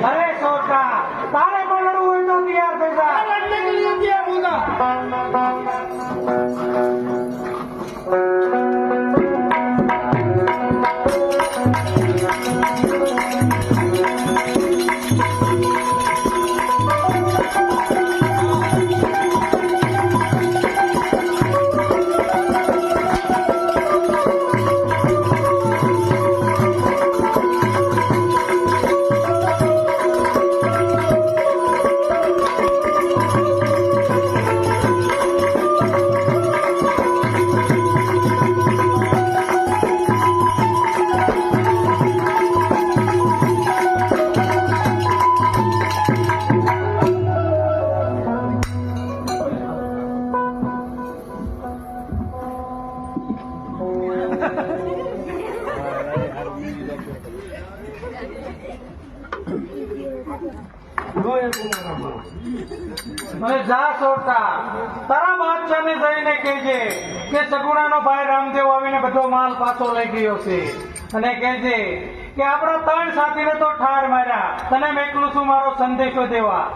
અરે સોટા, તારે પણ લડવું હોય તો તૈયાર થઈ જા. लड़ने के लिए तैयार होगा. અને જા સોટા, તારા બાદશાહને જઈને કહેજે કે સગુણાનો ભાઈ રામદેવ આવીને બધો માલ પાછો લઈ ગયો છે. અને કહેજે કે આપણા 3 સાથીને તો ઠાર માર્યા, તને મેકલું છું મારો સંદેશો દેવા.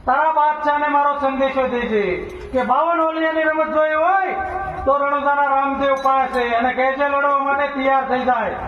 તારા બાદશાહને મારો સંદેશો દેજે કે 52 ઓલિયાની રમત જોઈ હોય તો રણુજાના રામદેવ પાસે, અને કહેજે લડવા માટે તૈયાર થઈ જાય.